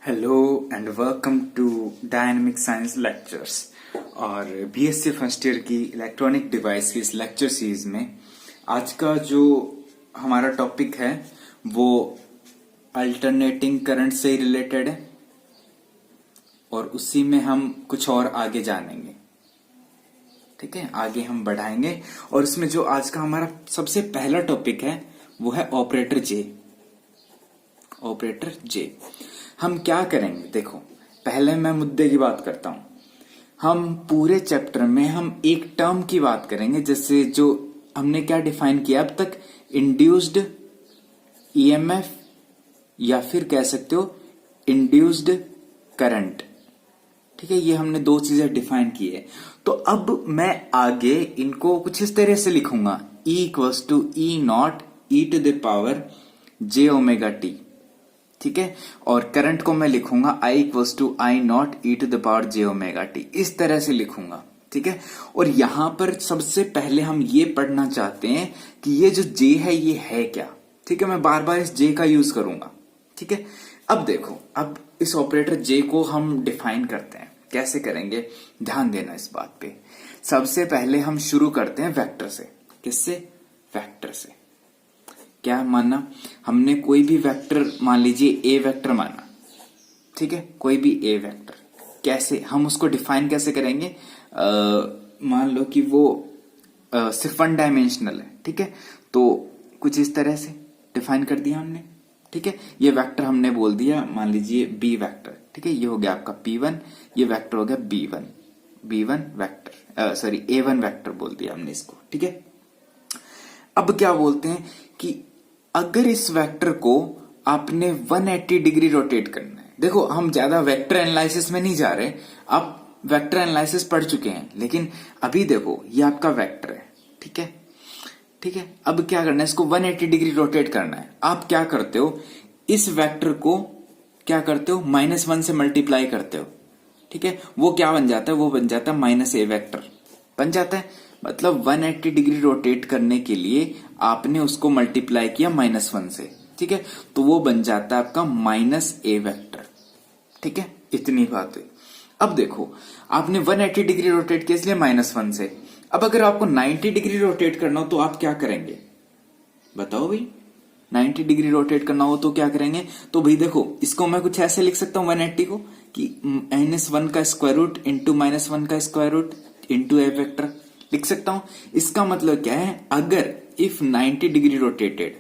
Hello and welcome to dynamic science lectures. और BSc first year की electronic device की इस लेक्चर सीरीज में आज का जो हमारा टॉपिक है वो अल्टरनेटिंग करंट से ही रिलेटेड है और उसी में हम कुछ और आगे जानेंगे। ठीक है, आगे हम बढ़ाएंगे और इसमें जो आज का हमारा सबसे पहला टॉपिक है वो है ऑपरेटर जे। ऑपरेटर जे हम क्या करेंगे, देखो पहले मैं मुद्दे की बात करता हूं। हम पूरे चैप्टर में हम एक टर्म की बात करेंगे, जैसे जो हमने क्या डिफाइन किया अब तक, इंड्यूस्ड ईएमएफ या फिर कह सकते हो इंड्यूस्ड करंट। ठीक है, ये हमने दो चीजें डिफाइन की है। तो अब मैं आगे इनको कुछ इस तरह से लिखूंगा, E equals to E naught e to the power j omega t. ठीक है, और करंट को मैं लिखूंगा I equals to I naught e to the power j omega t, इस तरह से लिखूंगा। ठीक है, और यहां पर सबसे पहले हम ये पढ़ना चाहते हैं कि ये जो जे है ये है क्या। ठीक है, मैं बार बार इस जे का यूज करूंगा। ठीक है, अब देखो, अब इस ऑपरेटर जे को हम डिफाइन करते हैं। कैसे करेंगे, ध्यान देना इस बात पे। सबसे पहले हम शुरू करते हैं वेक्टर से। किससे? वेक्टर से। क्या माना हमने, कोई भी वेक्टर मान लीजिए ए वेक्टर माना। ठीक है, कोई भी ए वेक्टर, कैसे हम उसको डिफाइन कैसे करेंगे, मान लो कि वो सिर्फ वन डायमेंशनल है। ठीक है, तो कुछ इस तरह से डिफाइन कर दिया हमने। ठीक है, ये वेक्टर हमने बोल दिया, मान लीजिए बी वेक्टर। ठीक है, ये हो गया आपका P1, ये वेक्टर हो गया B1 vector, sorry A1 vector बोल दिया हमने इसको। ठीक है, अब क्या बोलते हैं कि अगर इस वेक्टर को आपने 180 डिग्री रोटेट करना है। देखो हम ज्यादा वेक्टर एनालिसिस में नहीं जा रहे, आप वेक्टर एनालिसिस पढ़ चुके हैं, लेकिन अभी देखो ये आपका वेक्टर है। ठीक है, ठीक है, अब क्या करना है, इसको 180 डिग्री रोटेट करना है। आप क्या करते हो, इस वेक्टर को क्या करते हो, -1 से मल्टीप्लाई करते हो। ठीक है, वो क्या बन जाता है, वो बन जाता है -a वेक्टर बन जाता है। मतलब 180 डिग्री रोटेट करने के लिए आपने उसको मल्टीप्लाई किया -1 से। ठीक है, तो वो बन जाता है आपका -a वेक्टर। ठीक है, इतनी बात हुई। अब देखो आपने 180 डिग्री रोटेट किया इसलिए -1 से। अब अगर आपको 90 डिग्री रोटेट करना हो तो आप क्या करेंगे, बताओ भाई। 90 डिग्री रोटेट करना हो तो क्या करेंगे, तो भाई देखो इसको मैं कुछ ऐसे लिख सकता हूं 180 को कि -1 का स्क्वायर रूट इंटू -1 का स्क्वायर रूट इंटू ए वेक्टर लिख सकता हूं। इसका मतलब क्या है, अगर इफ 90 डिग्री रोटेटेड,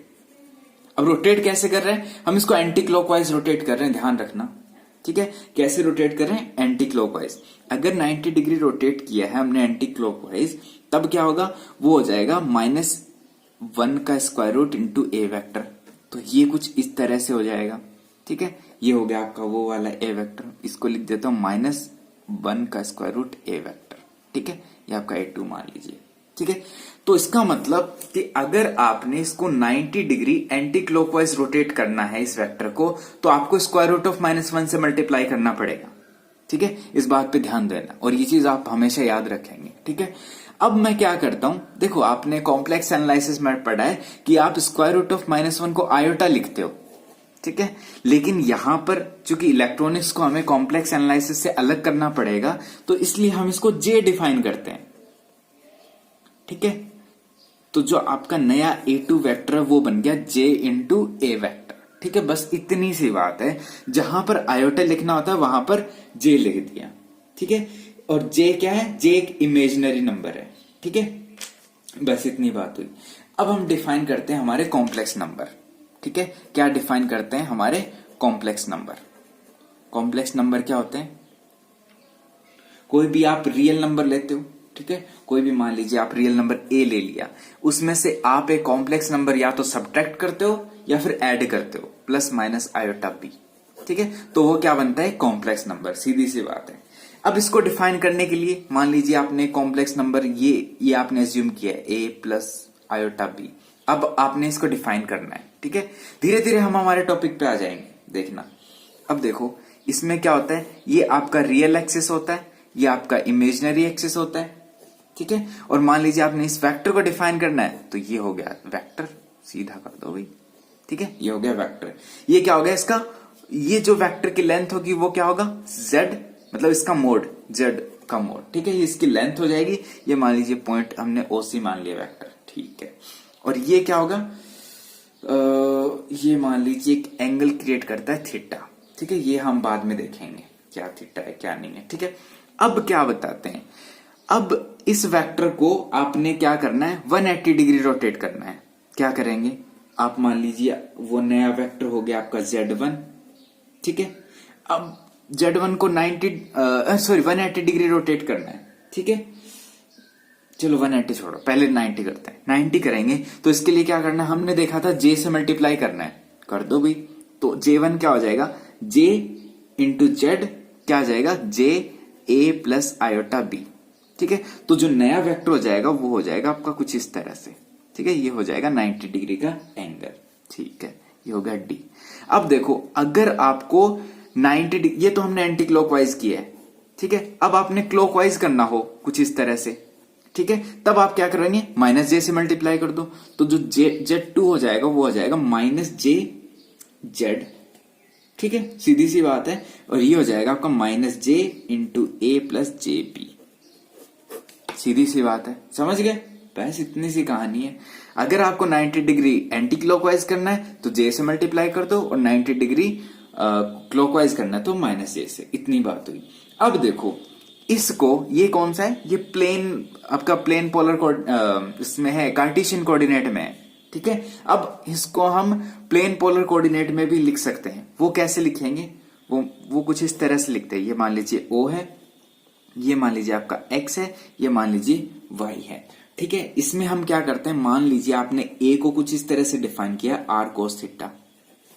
अब रोटेट कैसे कर रहे हैं हम, इसको एंटी क्लॉकवाइज रोटेट कर रहे हैं, ध्यान रखना। ठीक है, कैसे रोटेट कर रहे हैं, एंटी क्लॉकवाइज। अगर 90 डिग्री रोटेट किया है हमने एंटी क्लॉकवाइज, तब क्या होगा, वो हो जाएगा -1 का स्क्वायर रूट इंटू ए वेक्टर। तो ये कुछ इस तरह से हो जाएगा। ठीक है, ये हो गया आपका वो वाला ए वेक्टर, इसको लिख देता हूं -1 का स्क्वायर रूट ए वेक्टर। ठीक है, ये आपका A2 मान लीजिए। ठीक है, तो इसका मतलब कि अगर आपने इसको 90 डिग्री एंटी क्लॉकवाइज रोटेट करना है इस वेक्टर को, तो आपको स्क्वायर रूट ऑफ -1 से मल्टीप्लाई करना पड़ेगा। ठीक है, इस बात पे ध्यान देना और ये चीज आप हमेशा याद रखेंगे। ठीक है, अब मैं क्या करता हूं, देखो आपने कॉम्प्लेक्स एनालिसिस में पढ़ा है कि आप स्क्वायर रूट ऑफ -1 को आयोटा लिखते हो। ठीक है, लेकिन यहां पर चूंकि इलेक्ट्रॉनिक्स को हमें कॉम्प्लेक्स एनालिसिस से अलग करना पड़ेगा, तो इसलिए हम इसको जे डिफाइन करते हैं। ठीक है, तो जो आपका नया A2 वेक्टर है वो बन गया J इंटू ए वेक्टर। ठीक है, बस इतनी सी बात है, जहां पर आयोटा लिखना होता है वहां पर J लिख दिया। ठीक है, और J क्या है, J एक इमेजिनरी नंबर है। ठीक है, बस इतनी बात हुई। अब हम डिफाइन करते हैं हमारे कॉम्प्लेक्स नंबर। ठीक है, क्या डिफाइन करते हैं, हमारे कॉम्प्लेक्स नंबर। कॉम्प्लेक्स नंबर क्या होते हैं, कोई भी आप रियल नंबर लेते हो। ठीक है, कोई भी मान लीजिए आप रियल नंबर ए ले लिया, उसमें से आप एक कॉम्प्लेक्स नंबर या तो सब्ट्रैक्ट करते हो या फिर ऐड करते हो, प्लस माइनस आयोटा बी। ठीक है, तो वो क्या बनता है, कॉम्प्लेक्स नंबर, सीधी सी बात है। अब इसको डिफाइन करने के लिए मान लीजिए आपने कॉम्प्लेक्स नंबर ये आपने एज्यूम किया है ए प्लस आयोटा बी। अब आपने इसको डिफाइन करना है। ठीक है, धीरे धीरे हम हमारे टॉपिक पे आ जाएंगे, देखना। अब देखो इसमें क्या होता है, ये आपका रियल एक्सिस होता है, ये आपका इमेजिनरी एक्सिस होता है। ठीक है। और मान लीजिए आपने इस वेक्टर को डिफाइन करना है, तो ये हो गया वेक्टर, सीधा कर दो भाई, ठीक है, ये हो गया वेक्टर। ये क्या हो गया इसका, ये जो वेक्टर की लेंथ होगी वो क्या होगा, z, मतलब इसका मोड, z का मोड, ठीक है, ये इसकी लेंथ हो जाएगी। ये मान लीजिए पॉइंट हमने OC मान लिया वेक्टर, ठीक है। और ये क्या होगा, ये मान लीजिए एक एंगल क्रिएट करता है थीटा, ठीक है, ये हम बाद में देखेंगे क्या थीटा है क्या नहीं है, ठीक है। अब क्या बताते हैं, अब इस वेक्टर को आपने क्या करना है, 180 डिग्री रोटेट करना है। क्या करेंगे आप, मान लीजिए वो नया वेक्टर हो गया आपका Z1, ठीक है। अब Z1 को 180 डिग्री रोटेट करना है, ठीक है। चलो 180 छोड़ो, पहले 90 करते हैं। 90 करेंगे तो इसके लिए क्या करना है, हमने देखा था J से मल्टीप्लाई करना है, कर दो भाई। तो J1 क्या हो जाएगा, J इंटू Z क्या आ जाएगा, JA प्लस आयोटा B, ठीक है। तो जो नया वेक्टर हो जाएगा वो हो जाएगा आपका कुछ इस तरह से, ठीक है, ये हो जाएगा 90 डिग्री का एंगल, ठीक है, ये होगा D। अब देखो अगर आपको 90 डिग्री, ये तो हमने एंटी क्लॉकवाइज किया है, ठीक है। अब आपने क्लॉकवाइज करना हो कुछ इस तरह से, ठीक है, तब आप क्या करेंगे, -J से मल्टीप्लाई कर दो, तो जो Z2 हो जाएगा वो हो जाएगा -JZ, ठीक है, सीधी सी बात है। और ये हो जाएगा आपका -J into A plus JB, सीधी सी बात है, समझ गए, बस इतनी सी कहानी है। अगर आपको 90 डिग्री एंटी क्लॉकवाइज करना है तो J से मल्टीप्लाई कर दो, और 90 डिग्री क्लॉकवाइज करना है तो -J से, इतनी बात हुई। अब देखो इसको, ये कौन सा है, ये प्लेन, आपका प्लेन पोलर इसमें है, कार्टेशियन कोऑर्डिनेट में है, ठीक है। अब इसको हम प्लेन पोलर कोऑर्डिनेट में भी लिख सकते हैं। वो कैसे लिखेंगे, वो कुछ इस तरह से लिखते हैं। ये मान लीजिए O है, ये मान लीजिए आपका X है, ये मान लीजिए Y है, ठीक है। इसमें हम क्या करते हैं, मान लीजिए आपने A को कुछ इस तरह से डिफाइन किया R cos थीटा,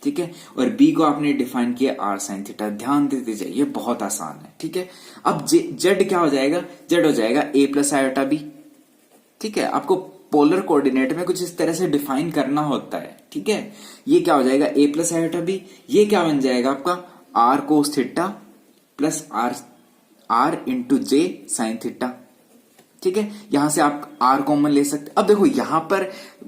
ठीक है, और B को आपने डिफाइन किया R sin थीटा। ध्यान देते जाइए, बहुत आसान है, ठीक है। अब Z क्या हो जाएगा, Z हो जाएगा A प्लस आयोटा B, ठीक है। आपको पोलर कोऑर्डिनेट में कुछ इस तरह से डिफाइन करना होता है, ठीक है। ये क्या हो जाएगा, A प्लस आयोटा B, ये क्या बन जाएगा आपका R cos theta plus R into J sine theta, ठीक है। यहां से आप R कॉमन ले सकते। अब देखो यहां पर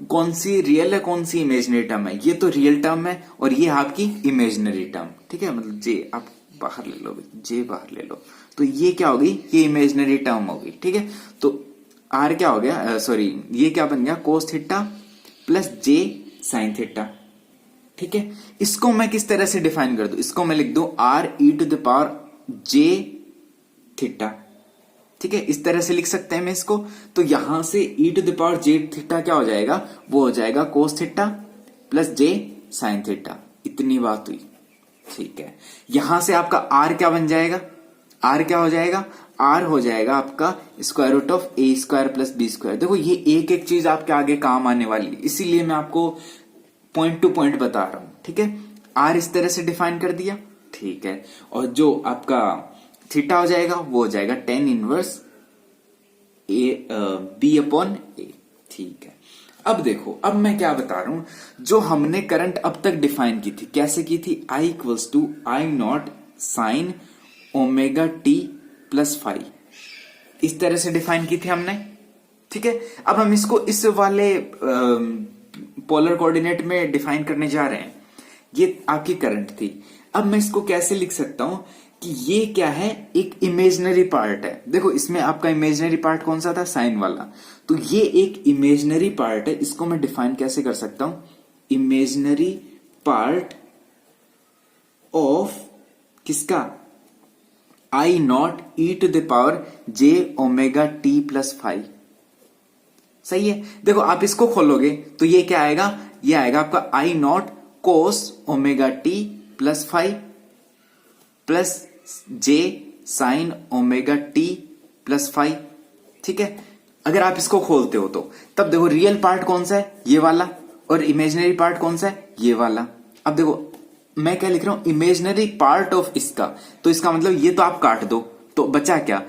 कौन सी रियल है कौन सी इमेजिनरी टर्म है, ये तो रियल टर्म है और ये आपकी इमेजिनरी टर्म, ठीक है, मतलब J आप बाहर ले लो, J बाहर ले लो, तो ये क्या होगी, ये इमेजिनरी टर्म होगी, ठीक है। तो R क्या हो गया, सॉरी ये क्या बन गया, कोस theta plus J sine theta, ठीक है। इसको मैं किस तरह से डिफाइन कर दूं, इसको मैं लिख दूं R e to the power J theta, ठीक है, इस तरह से लिख सकते हैं मैं इसको। तो यहां से e to the power J theta क्या हो जाएगा, वो हो जाएगा cos theta plus J sine theta, इतनी बात हुई, ठीक है। यहां से आपका R क्या बन जाएगा, R क्या हो जाएगा, R हो जाएगा आपका square root of A square plus B square. देखो ये एक एक चीज आपके आगे काम आने वाली है, इसीलिए मैं आपको पॉइंट टू पॉइंट बता रहा हूं, ठीक है। R इस तरह से डिफाइन कर दिया, ठीक है। और जो आपका थीटा हो जाएगा वो हो जाएगा tan inverse B upon A, ठीक है। अब देखो, अब मैं क्या बता रहा हूं, जो हमने करंट अब तक डिफाइन की थी, कैसे की थी, I equals to I naught sine omega t plus five, इस तरह से डिफाइन की थी हमने, ठीक है। अब हम इसको इस वाले पोलर कोऑर्डिनेट में डिफाइन करने जा रहे हैं। ये आपकी करंट थी। अब मैं इसको कैसे लिख सकता हूं कि ये क्या है, एक इमेजिनरी पार्ट है। देखो इसमें आपका इमेजिनरी पार्ट कौन सा था, साइन वाला, तो ये एक इमेजिनरी पार्ट है। इसको मैं डिफाइन कैसे कर सकता हूं, इमेजिनरी पार्ट ऑफ किसका, I naught e to the power J omega t plus five, सही है। देखो आप इसको खोलोगे तो ये क्या आएगा, ये आएगा आपका I not cos omega t plus five plus J sign omega t plus five, ठीक है। अगर आप इसको खोलते हो तो तब देखो रियल पार्ट कौन सा है, ये वाला, और इमेजिनरी पार्ट कौन सा है, ये वाला। अब देखो मैं क्या लिख रहा हूं, इमेजिनरी पार्ट ऑफ इसका, तो इसका मतलब ये तो आप काट दो, तो बचा क्या,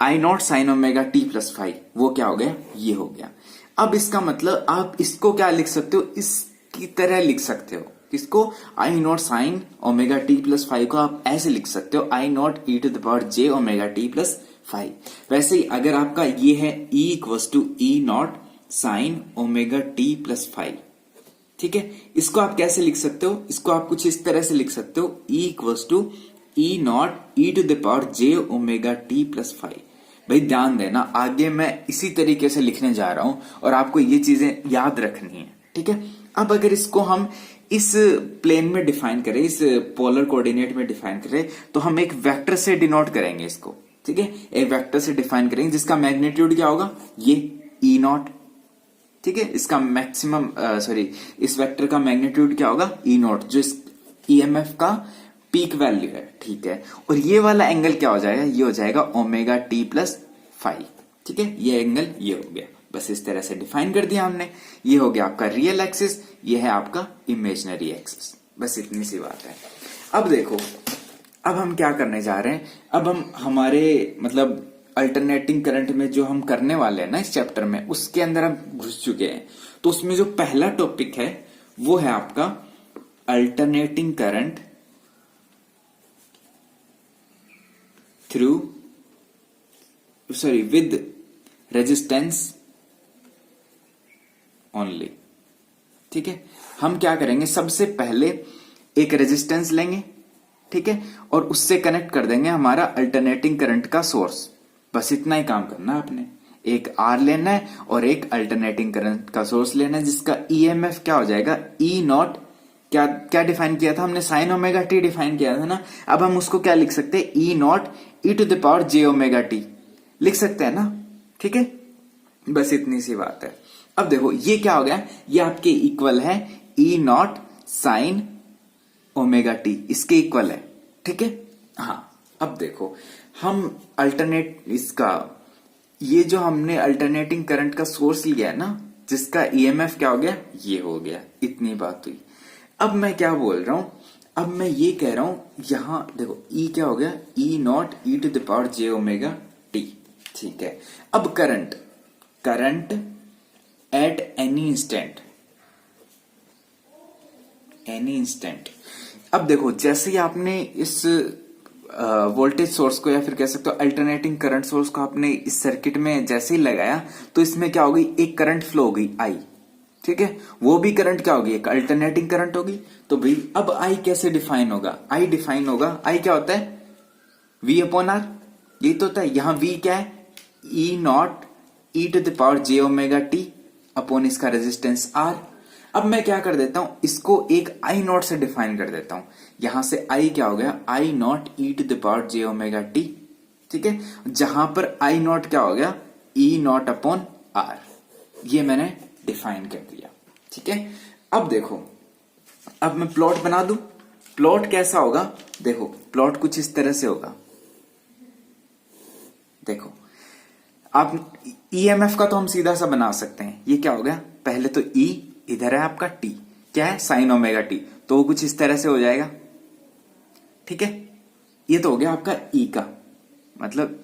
I naught sine omega t plus five, वो क्या हो गया, ये हो गया। अब इसका मतलब आप इसको क्या लिख सकते हो, इसकी तरह लिख सकते हो, इसको I naught sine omega t plus five को आप ऐसे लिख सकते हो, I naught e to the power J omega t plus phi. वैसे ही अगर आपका ये है E equals to E naught sine omega t plus phi, ठीक है, इसको आप कैसे लिख सकते हो, इसको आप कुछ इस तरह से लिख सकते हो, E equals to E naught e to the power j omega t plus phi. भाई ध्यान देना, आगे मैं इसी तरीके से लिखने जा रहा हूं और आपको ये चीजें याद रखनी है, ठीक है। अब अगर इसको हम इस प्लेन में डिफाइन करें, इस पोलर कोऑर्डिनेट में डिफाइन करें, तो हम एक वेक्टर से डिनोट करेंगे इसको, ठीक है, एक वेक्टर से डिफाइन करेंगे जिसका मैग्नीट्यूड क्या होगा, ये ई नॉट, ठीक है, इसका मैक्सिमम इस वेक्टर का मैग्नीट्यूड क्या होगा, ई नॉट, जो इस ईएमएफ का पीक वैल्यू है, ठीक है। और ये वाला एंगल क्या हो जाएगा, ये हो जाएगा ओमेगा टी प्लस फाइव, ठीक है, ये एंगल ये हो गया। बस इस तरह से डिफाइन कर दिया हमने। ये हो गया आपका रियल एक्सिस, ये है आपका इमेजिनरी एक्सिस। बस इतनी सी बात है। अब देखो, अब हम क्या करने जा रहे हैं, अब हम हमारे मतलब अल्टरनेटिंग करंट में जो हम करने वाले हैं ना इस चैप्टर में, उसके अंदर हम घुस चुके हैं। तो उसमें जो पहला टॉपिक है वो है आपका alternating current with resistance only, ठीक है। हम क्या करेंगे, सबसे पहले एक रेजिस्टेंस लेंगे, ठीक है, और उससे कनेक्ट कर देंगे हमारा अल्टरनेटिंग करंट का सोर्स। बस इतना ही काम करना है आपने, एक आर लेना है और एक अल्टरनेटिंग करंट का सोर्स लेना है जिसका ईएमएफ क्या हो जाएगा, ई नॉट, क्या क्या डिफाइन किया था हमने, साइन ओमेगा टी डिफाइन किया था ना। अब हम उसको क्या लिख सकते हैं, e naught e to the power j omega t लिख सकते हैं ना, ठीक है। बस इतनी सी बात है। अब देखो ये क्या हो गया, ये आपके इक्वल है e naught sine omega T, इसके इक्वल है, ठीक है। हाँ, अब देखो हम अल्टरनेट इसका, ये जो हमने अल्टरनेटिंग करंट का सोर्स लिया है ना, जिसका ईएमएफ क्या हो गया, ये हो गया, इतनी बात हुई। अब मैं क्या बोल रहा हूं, अब मैं ये कह रहा हूं, यहां देखो ई क्या हो गया, e naught e to the power j omega t, ठीक है। अब करंट एट एनी इंस्टेंट, अब देखो जैसे ही आपने इस वोल्टेज सोर्स को या फिर कह सकते हो अल्टरनेटिंग करंट सोर्स को आपने इस सर्किट में जैसे ही लगाया, तो इसमें क्या हो गई, एक करंट फ्लो हो गई आई, ठीक है। वो भी करंट क्या होगी, एक अल्टरनेटिंग करंट होगी। तो भाई अब आई कैसे डिफाइन होगा, आई डिफाइन होगा, आई क्या होता है, V अपॉन आर, यही तो होता है। यहां V क्या है, e naught e to the power j omega t upon इसका रेजिस्टेंस R। अब मैं क्या कर देता हूं, इसको एक आई नॉट से डिफाइन कर देता हूं। यहां से आई क्या हो गया, I naught e to the power j omega t, ठीक है। जहां पर आई नॉट क्या हो गया, ई नॉट अपॉन आर, ये मैंने डिफाइन कर दिया, ठीक है। अब देखो, अब मैं प्लॉट बना दूं, प्लॉट कैसा होगा, देखो प्लॉट कुछ इस तरह से होगा। देखो आप ईएमएफ का तो हम सीधा सा बना सकते हैं, ये क्या हो गया, पहले तो ई, इधर है आपका टी, क्या है साइन ओमेगा टी, तो वो कुछ इस तरह से हो जाएगा, ठीक है। ये तो हो गया आपका ई का मतलब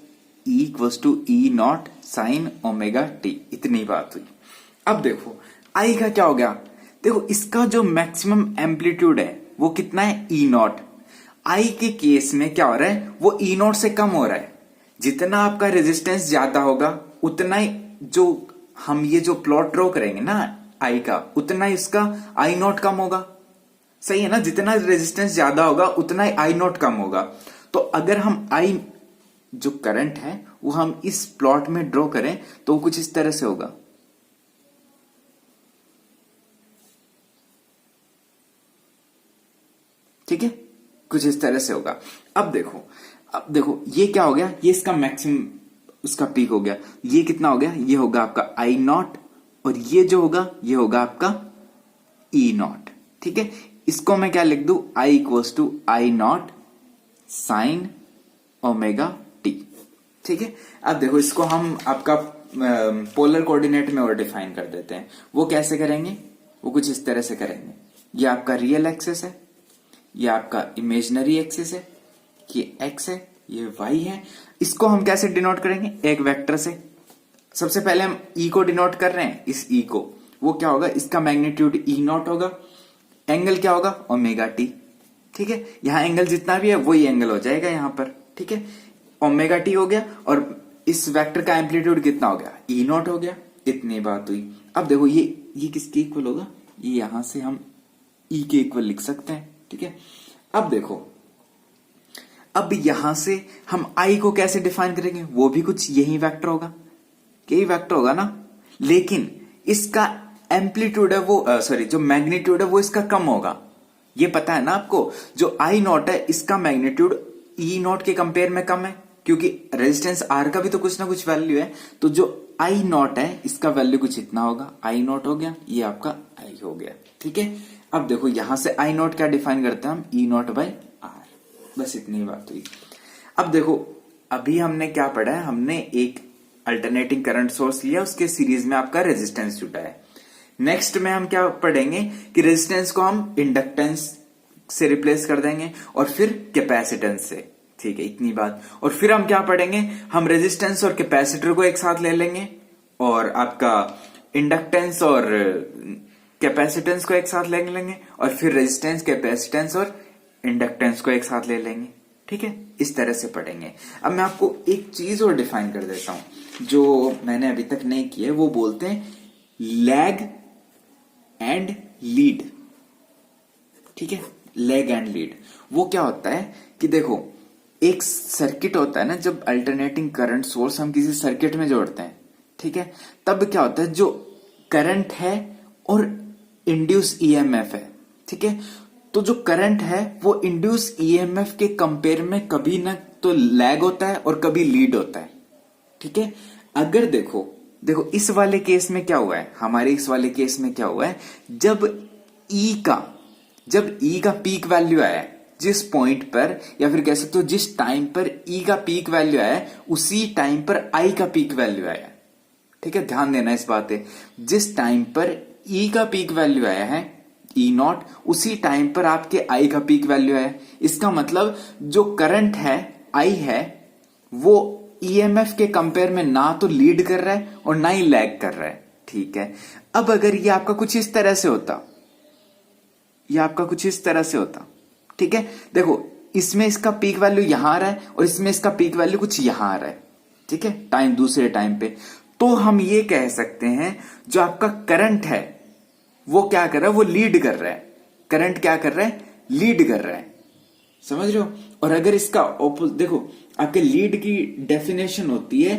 E equals to E naught sine omega t, इतनी बात हुई। अब देखो आई का क्या हो गया, देखो इसका जो मैक्सिमम एम्पलीट्यूड है वो कितना है, ई नॉट। आई के केस में क्या हो रहा है, वो ई नॉट से कम हो रहा है। जितना आपका रेजिस्टेंस ज्यादा होगा उतना ही जो हम ये जो प्लॉट ड्रॉ करेंगे ना आई का, उतना ही इसका आई नॉट कम होगा, सही है ना। जितना रेजिस्टेंस ज्यादा होगा उतना ही आई नॉट कम होगा। तो अगर हम आई जो करंट है वो हम इस प्लॉट में ड्रॉ करें तो वो कुछ इस तरह से होगा, ठीक है, कुछ इस तरह से होगा। अब देखो ये क्या हो गया, ये इसका मैक्सिमम उसका पीक हो गया। ये कितना हो गया, ये होगा आपका आई नॉट, और ये जो होगा ये होगा आपका ई नॉट, ठीक है। इसको मैं क्या लिख दूं, I equals to I naught sine omega t, ठीक है। अब देखो इसको हम आपका पोलर कोऑर्डिनेट में और डिफाइन कर देते हैं। वो कैसे करेंगे, वो कुछ इस तरह से करेंगे। ये आपका रियल एक्सिस है, ये आपका इमेजिनरी एक्सिस है, ये एक्स है, ये वाई है। इसको हम कैसे डिनोट करेंगे, एक वेक्टर से। सबसे पहले हम ई को डिनोट कर रहे हैं, इस ई को, वो क्या होगा, इसका मैग्नीट्यूड ई नॉट होगा, एंगल क्या होगा, ओमेगा टी, ठीक है। यहां एंगल जितना भी है वही एंगल हो जाएगा यहां पर, ठीक है। ओमेगा टी हो गया और इस वेक्टर का एम्पलीट्यूड कितना हो गया, ई नॉट हो गया। इतनी बात हुई। अब देखो ये किसके इक्वल होगा, ये यहां से हम ई के इक्वल लिख सकते हैं, ठीक है। अब देखो, अब यहां से हम आई को कैसे डिफाइन करेंगे, वो भी कुछ यही वेक्टर होगा, यही वेक्टर होगा ना, लेकिन इसका एम्पलीट्यूड है वो सॉरी जो मैग्नीट्यूड है वो इसका कम होगा। ये पता है ना आपको, जो आई नॉट है इसका मैग्नीट्यूड ई नॉट के कंपेयर में कम है, क्योंकि रेजिस्टेंस आर का भी तो कुछ ना कुछ वैल्यू है। तो जो आई नॉट है इसका वैल्यू कुछ इतना होगा, आई नॉट हो गया, ये आपका आई हो गया, ठीक है। अब देखो यहां से आई नॉट क्या डिफाइन करते हैं हम, ई नॉट बाई आर, बस इतनी बात हुई। अब देखो अभी हमने क्या पढ़ा है, हमने एक अल्टरनेटिंग करंट सोर्स लिया, उसके सीरीज में आपका रेजिस्टेंस जुटा है। नेक्स्ट में हम क्या पढ़ेंगे कि रेजिस्टेंस को हम इंडक्टेंस से रिप्लेस कर देंगे और फिर कैपेसिटेंस से, ठीक है, इतनी बात। और फिर हम क्या पढ़ेंगे, हम रेजिस्टेंस और कैपेसिटर को एक साथ ले लेंगे और आपका इंडक्टेंस और कैपेसिटेंस को एक साथ ले लेंगे और फिर रेजिस्टेंस, कैपेसिटेंस और इंडक्टेंस को एक साथ ले लेंगे, ठीक है। इस तरह से पढ़ेंगे। अब मैं आपको एक चीज और डिफाइन कर देता हूं जो मैंने अभी तक नहीं की है, वो बोलते हैं लैग एंड लीड, ठीक है। लैग एंड लीड वो क्या होता है कि देखो एक सर्किट होता है ना, जब अल्टरनेटिंग करंट सोर्स हम किसी सर्किट में जोड़ते हैं, ठीक है, तब क्या होता है, जो करंट है और इंड्यूस ईएमएफ है, ठीक है, तो जो करंट है वो इंड्यूस ईएमएफ के कंपेयर में कभी ना तो लैग होता है और कभी लीड होता है, ठीक है। अगर देखो इस वाले केस में क्या हुआ है, हमारे इस वाले केस में क्या हुआ है, जब ई का पीक वैल्यू आया है, जिस पॉइंट पर या फिर कह सकते हो जिस टाइम पर ई का पीक वैल्यू आया है, उसी टाइम पर आई का पीक वैल्यू आया है, ठीक है। ध्यान देना इस बात है, जिस टाइम पर ई का पीक वैल्यू आया है ई नॉट, उसी टाइम पर आपके आई का पीक वैल्यू आया है। इसका मतलब जो करंट है आई है वो ईएमएफ के कंपेयर में ना तो लीड कर रहा है और ना ही लैग कर रहा है, ठीक है। अब अगर ये आपका कुछ इस तरह से होता, ठीक है, देखो इसमें इसका पीक वैल्यू यहां आ रहा है और इसमें इसका पीक वैल्यू कुछ यहां आ रहा है, ठीक है, टाइम दूसरे टाइम पे, तो हम ये कह सकते हैं जो आपका करंट है वो क्या कर रहा है, वो लीड कर रहा है। करंट क्या कर रहा है, लीड कर रहा है, समझ रहे हो। और अगर इसका ऑपोजिट देखो, आपके लीड की डेफिनेशन होती है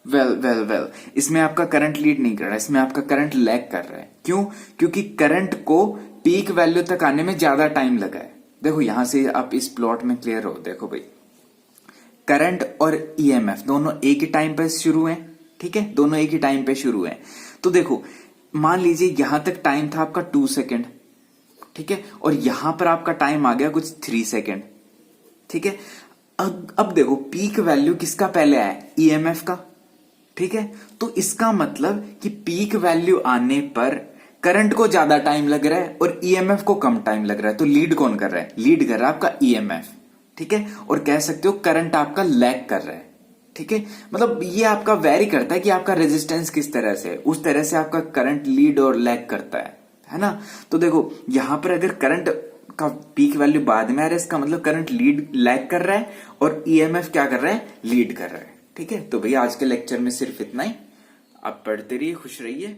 वेल इसमें आपका करंट लीड नहीं कर रहा है, इसमें आपका करंट लैग कर रहा है। क्यों, क्योंकि करंट को पीक वैल्यू तक आने में ज्यादा टाइम लगा है। देखो यहां से आप इस प्लॉट में क्लियर हो, देखो भाई करंट और ईएमएफ दोनों एक ही टाइम पे शुरू हैं, ठीक है, दोनों एक ही टाइम पे शुरू हैं। तो देखो मान लीजिए यहां तक टाइम था आपका 2 सेकेंड, ठीक है, और यहां पर आपका टाइम आ गया कुछ 3 सेकेंड, ठीक है। अब देखो पीक वैल्यू किसका पहले आया, ईएमएफ का, ठीक है। तो इसका मतलब कि पीक वैल्यू आने पर करंट को ज्यादा टाइम लग रहा है और ईएमएफ को कम टाइम लग रहा है, तो लीड कौन कर रहा है, लीड कर रहा है आपका ईएमएफ, ठीक है। और कह सकते हो करंट आपका लैग कर रहा है, ठीक है। मतलब ये आपका वेरी करता है कि आपका रेजिस्टेंस किस तरह से, उस तरह से आपका करंट लीड और लैग करता है ना। तो देखो यहां पर अगर करंट का पीक वैल्यू बाद में आ रहा है, इसका मतलब करंट लीड लैग कर रहा है और ईएमएफ क्या कर रहा है, लीड कर रहा है, ठीक है। तो भैया आज के लेक्चर में सिर्फ इतना ही, आप पढ़ते रहिए, खुश रहिए।